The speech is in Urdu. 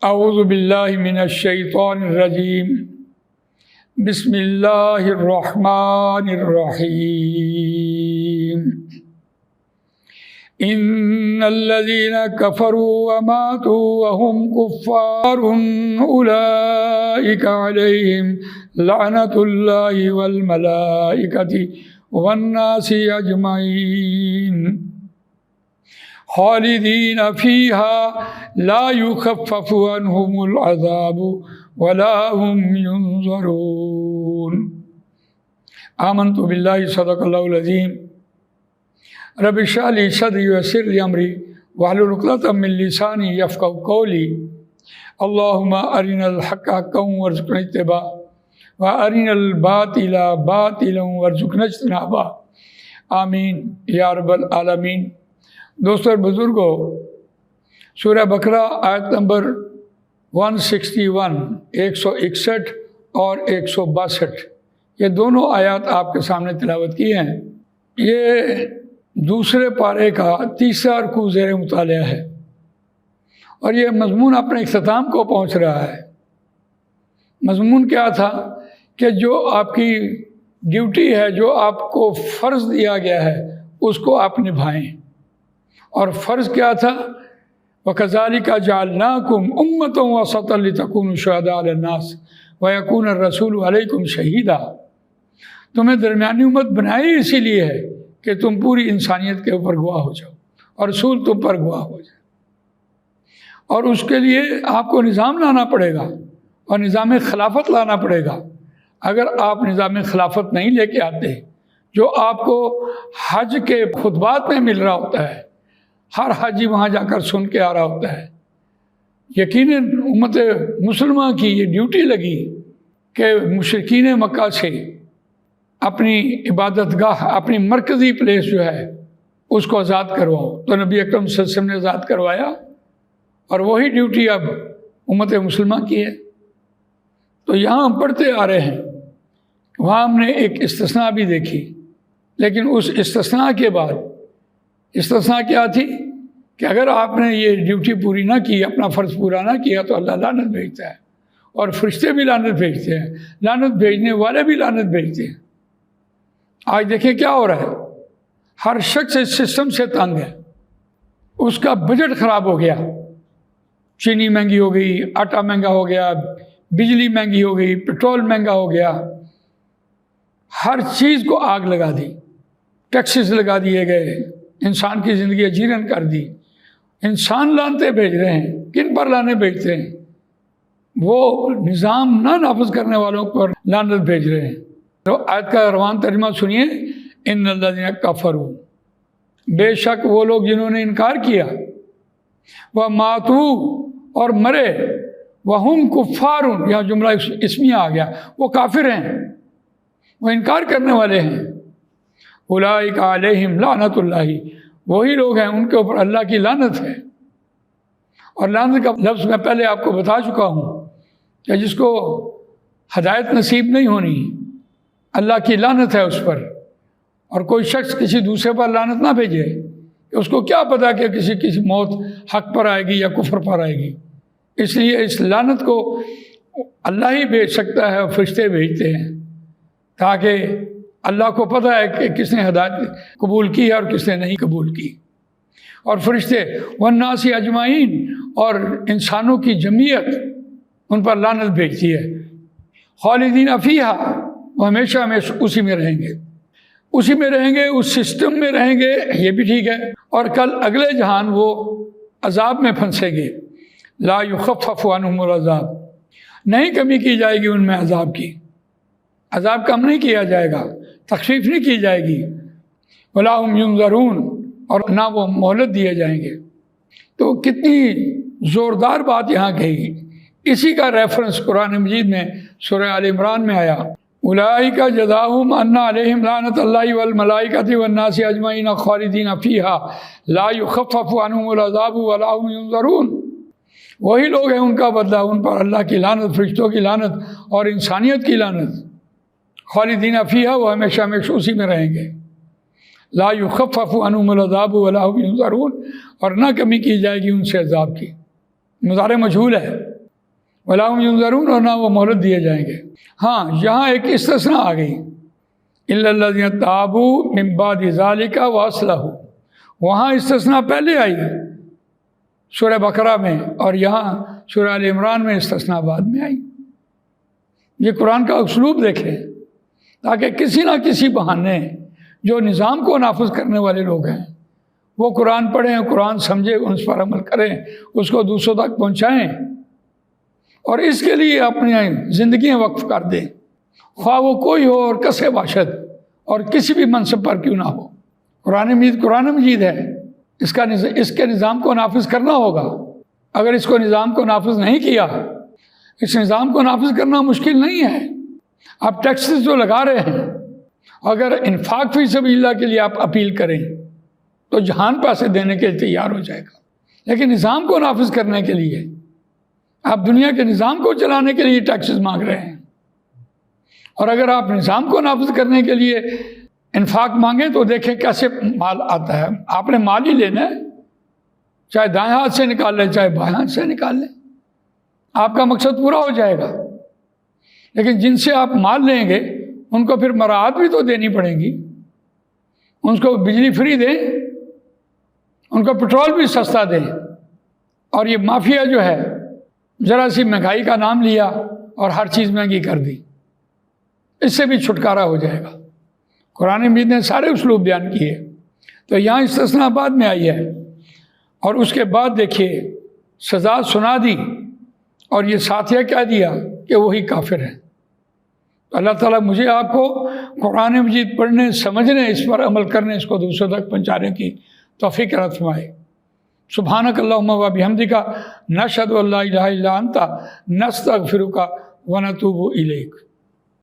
اعوذ باللہ من الشیطان الرجیم بسم اللہ الرحمن الرحیم ان الذین کفروا وماتوا وهم کفار اولئک علیہم لعنۃ اللہ والملائکۃ والناس اجمعین خالدین فیہا لا یخفف عنہم العذاب ولا هم ینظرون۔ آمنت باللہ صدق اللہ العظیم۔ رب اشرح لی صدری ویسر لی امری واحلل عقدۃ من لسانی یفقہوا قولی۔ اللہم ارنا الحق حقا وارزقنا اتباعہ وارنا الباطل باطلا وارزقنا اجتنابہ، آمین یا رب العالمین۔ دوستو اور بزرگوں، سورہ بقرہ آیت نمبر 161 161 اور 162 یہ دونوں آیات آپ کے سامنے تلاوت کی ہیں۔ یہ دوسرے پارے کا تیسرا رکوع زیر مطالعہ ہے اور یہ مضمون اپنے اختتام کو پہنچ رہا ہے۔ مضمون کیا تھا کہ جو آپ کی ڈیوٹی ہے، جو آپ کو فرض دیا گیا ہے، اس کو آپ نبھائیں۔ اور فرض کیا تھا؟ وَكَذَلِكَ جَعَلْنَاكُمْ أُمَّةً وَسَطًا لِتَكُونُوا شُهَدَاءَ عَلَى النَّاسِ وَيَكُونَ الرَّسُولُ عَلَيْكُمْ شَهِيدًا۔ تمہیں درمیانی امت بنائی اسی لیے ہے کہ تم پوری انسانیت کے اوپر گواہ ہو جاؤ اور رسول تم پر گواہ ہو جائے، اور اس کے لیے آپ کو نظام لانا پڑے گا اور نظام خلافت لانا پڑے گا۔ اگر آپ نظام خلافت نہیں لے کے آتے، جو آپ کو حج کے خطبات میں مل رہا ہوتا ہے، ہر حاجی وہاں جا کر سن کے آ رہا ہوتا ہے، یقیناً امت مسلمہ کی یہ ڈیوٹی لگی کہ مشرکین مکہ سے اپنی عبادت گاہ، اپنی مرکزی پلیس جو ہے اس کو آزاد کرواؤ۔ تو نبی اکرم صلی اللہ علیہ وسلم نے آزاد کروایا، اور وہی ڈیوٹی اب امت مسلمہ کی ہے۔ تو یہاں ہم پڑھتے آ رہے ہیں، وہاں ہم نے ایک استثناء بھی دیکھی، لیکن اس استثناء کے بعد استثناء کیا تھی کہ اگر آپ نے یہ ڈیوٹی پوری نہ کی، اپنا فرض پورا نہ کیا، تو اللہ لعنت بھیجتا ہے، اور فرشتے بھی لعنت بھیجتے ہیں، لعنت بھیجنے والے بھی لعنت بھیجتے ہیں۔ آج دیکھیں کیا ہو رہا ہے، ہر شخص اس سسٹم سے تنگ ہے، اس کا بجٹ خراب ہو گیا، چینی مہنگی ہو گئی، آٹا مہنگا ہو گیا، بجلی مہنگی ہو گئی، پیٹرول مہنگا ہو گیا، ہر چیز کو آگ لگا دی، ٹیکسز لگا دیے گئے، انسان کی زندگی اجیرن کر دی۔ انسان لانتے بھیج رہے ہیں، کن پر لانے بھیجتے ہیں؟ وہ نظام نہ نافذ کرنے والوں پر لعنت بھیج رہے ہیں۔ تو آیت کا روان ترجمہ سنیے، ان الذین کفروا، بے شک وہ لوگ جنہوں نے انکار کیا، وہ ماتو اور مرے، وہم کفار، یہاں جملہ اسمیہ آ گیا، وہ کافر ہیں، وہ انکار کرنے والے ہیں۔ اولئک علیہم لعنۃ اللہ، وہی لوگ ہیں ان کے اوپر اللہ کی لعنت ہے۔ اور لعنت کا لفظ میں پہلے آپ کو بتا چکا ہوں کہ جس کو ہدایت نصیب نہیں ہونی، اللہ کی لعنت ہے اس پر۔ اور کوئی شخص کسی دوسرے پر لعنت نہ بھیجے کہ اس کو کیا پتا کہ کسی موت حق پر آئے گی یا کفر پر آئے گی۔ اس لیے اس لعنت کو اللہ ہی بھیج سکتا ہے، اور فرشتے بھیجتے ہیں، تاکہ اللہ کو پتہ ہے کہ کس نے ہدایت قبول کی ہے اور کس نے نہیں قبول کی۔ اور فرشتے والناس اجمعین، اور انسانوں کی جمعیت ان پر لعنت بھیجتی ہے۔ خالدین فیہا، وہ ہمیشہ ہمیشہ اسی میں رہیں گے، اسی میں رہیں گے، اس سسٹم میں رہیں گے، یہ بھی ٹھیک ہے۔ اور کل اگلے جہان وہ عذاب میں پھنسیں گے۔ لا یخفف عنہم العذاب، نہیں کمی کی جائے گی ان میں عذاب کی، عذاب کم نہیں کیا جائے گا، تخفیف نہیں کی جائے گی۔ ولا هم ینظرون، اور نہ وہ مہلت دیے جائیں گے۔ تو کتنی زوردار بات یہاں کہی۔ اسی کا ریفرنس قرآن مجید میں سورہ آل عمران میں آیا، اولئک جزاؤہم ان علیہم لعنۃ اللہ والملائکۃ والناس اجمعین خالدین فیہا لا یخفف عنہم العذاب ولا هم ینظرون۔ وہی لوگ ہیں، ان کا بدلہ، ان پر اللہ کی لعنت، فرشتوں کی لعنت اور انسانیت کی لعنت۔ خالدین فیہا، وہ ہمیشہ ہمیشہ اسی میں رہیں گے۔ لا یخفف عنہم العذاب ولا هم ینظرون، اور نہ کمی کی جائے گی ان سے عذاب کی۔ مضارع مجہول ہے، ولا هم ينظرون، اور نہ وہ مہلت دیے جائیں گے۔ ہاں یہاں ایک استثناء آ گئی، الا الذين تابوا من بعد ذلك واصلحوا، وہاں استثناء پہلے آئی سورہ بقرہ میں، اور یہاں سورہ آل عمران میں استثناء بعد میں آئی۔ یہ قرآن کا اسلوب دیکھیں، تاکہ کسی نہ کسی بہانے جو نظام کو نافذ کرنے والے لوگ ہیں وہ قرآن پڑھیں، قرآن سمجھیں، اس پر عمل کریں، اس کو دوسروں تک پہنچائیں، اور اس کے لیے اپنی زندگیاں وقف کر دیں، خواہ وہ کوئی ہو اور کسے باشد، اور کسی بھی منصب پر کیوں نہ ہو۔ قرآن مجید ہے، اس کے نظام کو نافذ کرنا ہوگا۔ اگر اس کو نظام کو نافذ نہیں کیا، اس نظام کو نافذ کرنا مشکل نہیں ہے۔ آپ ٹیکسز جو لگا رہے ہیں، اگر انفاق فی سبیل اللہ کے لیے آپ اپیل کریں تو جہان پیسے دینے کے لیے تیار ہو جائے گا، لیکن نظام کو نافذ کرنے کے لیے، آپ دنیا کے نظام کو چلانے کے لیے ٹیکسز مانگ رہے ہیں، اور اگر آپ نظام کو نافذ کرنے کے لیے انفاق مانگیں تو دیکھیں کیسے مال آتا ہے۔ آپ نے مال ہی لینا ہے، چاہے دائیں ہاتھ سے نکال لیں چاہے بائیں ہاتھ سے نکال لیں، آپ کا مقصد پورا ہو جائے گا۔ لیکن جن سے آپ مال لیں گے ان کو پھر مراعات بھی تو دینی پڑیں گی، ان کو بجلی فری دیں، ان کو پٹرول بھی سستا دیں، اور یہ مافیا جو ہے ذرا سی مہنگائی کا نام لیا اور ہر چیز مہنگی کر دی، اس سے بھی چھٹکارا ہو جائے گا۔ قرآن مجید نے سارے اسلوب بیان کیے، تو یہاں استثناء بعد میں آئی ہے، اور اس کے بعد دیکھیے سزا سنا دی، اور یہ ساتھیہ کیا دیا کہ وہی کافر ہیں۔ اللہ تعالیٰ مجھے آپ کو قرآن مجید پڑھنے، سمجھنے، اس پر عمل کرنے، اس کو دوسروں تک پہنچانے کی توفیق عطا فرمائے۔ سبحانک اللہم و بحمدک، نشہد ان لا الہ الا انت، نستغفرک و نتوب الیک۔